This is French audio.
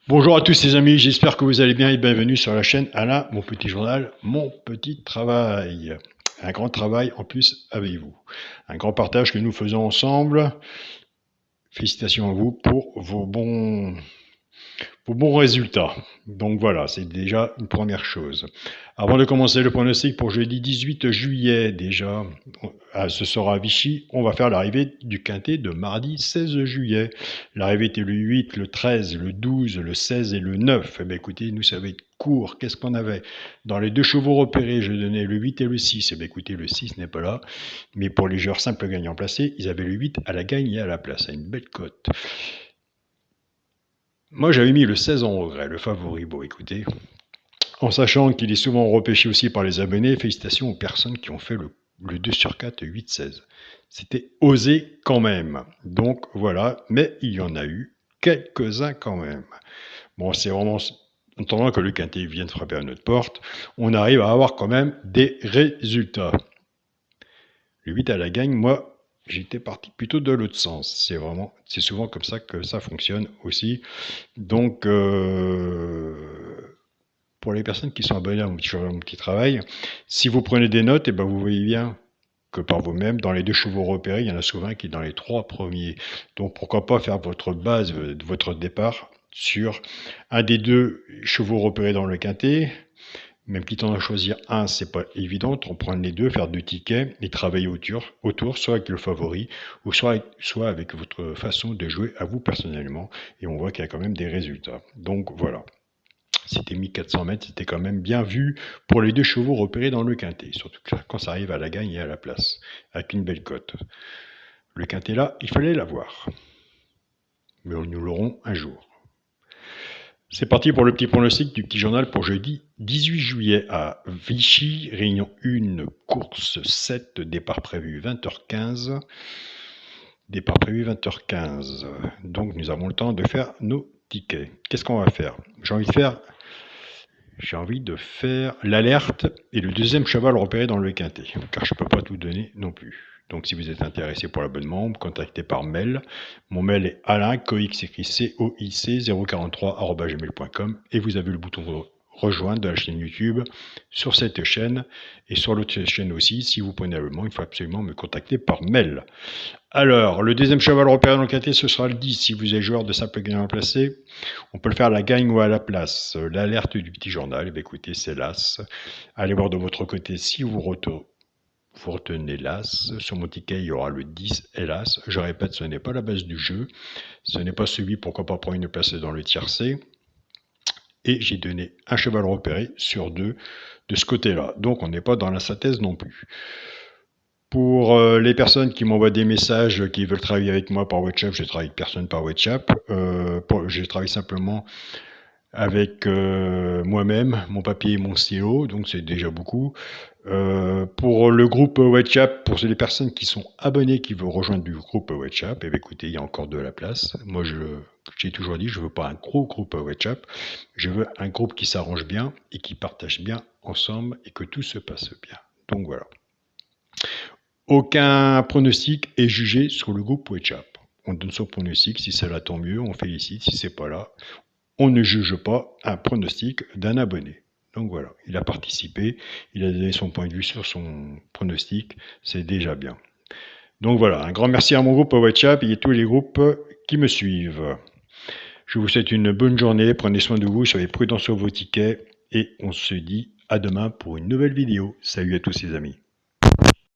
Bonjour à tous les amis, j'espère que vous allez bien et bienvenue sur la chaîne Alain, mon petit journal, mon petit travail. Un grand travail en plus avec vous. Un grand partage que nous faisons ensemble. Félicitations à vous pour vos bons résultats. Donc voilà, c'est déjà une première chose. Avant de commencer le pronostic pour jeudi 18 juillet, déjà, ce sera à Vichy, on va faire l'arrivée du quintet de mardi 16 juillet. L'arrivée était le 8, le 13, le 12, le 16 et le 9. Eh bien écoutez, nous ça va être court. Qu'est-ce qu'on avait? Dans les deux chevaux repérés, je donnais le 8 et le 6. Eh bien écoutez, le 6 n'est pas là. Mais pour les joueurs simples gagnants placés, ils avaient le 8 à la gagne et à la place, à une belle cote. Moi, j'avais mis le 16 en regret, le favori. Bon, écoutez, en sachant qu'il est souvent repêché aussi par les abonnés, félicitations aux personnes qui ont fait le 2 sur 4, 8-16. C'était osé quand même. Donc voilà, mais il y en a eu quelques-uns quand même. Bon, c'est vraiment, en attendant que le quintet vienne frapper à notre porte, on arrive à avoir quand même des résultats. Le 8 à la gagne, moi, j'étais parti plutôt de l'autre sens. C'est souvent comme ça que ça fonctionne aussi. Donc, pour les personnes qui sont abonnées à mon petit travail, si vous prenez des notes, et ben vous voyez bien que par vous-même, dans les deux chevaux repérés, il y en a souvent qui est dans les trois premiers. Donc pourquoi pas faire votre base, votre départ sur un des deux chevaux repérés dans le quintet. Même quitte en choisir un, c'est pas évident. On prend les deux, faire deux tickets et travailler autour, soit avec le favori ou soit avec votre façon de jouer à vous personnellement. Et on voit qu'il y a quand même des résultats. Donc voilà. C'était 1400 mètres, c'était quand même bien vu pour les deux chevaux repérés dans le quintet. Surtout quand ça arrive à la gagne et à la place, avec une belle cote. Le quintet là, il fallait l'avoir. Mais nous l'aurons un jour. C'est parti pour le petit pronostic du petit journal pour jeudi 18 juillet à Vichy, réunion 1, course 7, départ prévu 20h15. Départ prévu 20h15. Donc nous avons le temps de faire nos tickets. Qu'est-ce qu'on va faire? J'ai envie de faire l'alerte et le deuxième cheval repéré dans le quintet, car je ne peux pas tout donner non plus. Donc si vous êtes intéressé pour l'abonnement, me contactez par mail. Mon mail est alain.coic043@gmail.com et vous avez le bouton rejoindre de la chaîne YouTube sur cette chaîne et sur l'autre chaîne aussi. Si vous prenez l'abonnement, il faut absolument me contacter par mail. Alors, le deuxième cheval repéré dans le quintet, ce sera le 10. Si vous êtes joueur de simple gagnant placé, on peut le faire à la gagne ou à la place. L'alerte du petit journal, eh bien, écoutez, c'est l'As. Allez voir de votre côté si vous retenez l'As. Sur mon ticket, il y aura le 10 et l'As. Je répète, ce n'est pas la base du jeu. Ce n'est pas celui, pourquoi pas prendre une place dans le tiercé. Et j'ai donné un cheval repéré sur 2 de ce côté-là. Donc, on n'est pas dans la synthèse non plus. Pour les personnes qui m'envoient des messages, qui veulent travailler avec moi par WhatsApp, je travaille avec personne par WhatsApp. Je travaille simplement avec moi-même, mon papier et mon stylo, donc c'est déjà beaucoup. Pour le groupe WhatsApp, pour les personnes qui sont abonnées, qui veulent rejoindre du groupe WhatsApp, eh bien, écoutez, il y a encore de la place. Moi, j'ai toujours dit, je ne veux pas un gros groupe WhatsApp, je veux un groupe qui s'arrange bien et qui partage bien ensemble et que tout se passe bien. Donc voilà. Aucun pronostic est jugé sur le groupe WhatsApp. On donne son pronostic, si c'est là tant mieux, on félicite, si c'est pas là, on ne juge pas un pronostic d'un abonné. Donc voilà, il a participé, il a donné son point de vue sur son pronostic, c'est déjà bien. Donc voilà, un grand merci à mon groupe WhatsApp et à tous les groupes qui me suivent. Je vous souhaite une bonne journée, prenez soin de vous, soyez prudents sur vos tickets et on se dit à demain pour une nouvelle vidéo. Salut à tous les amis.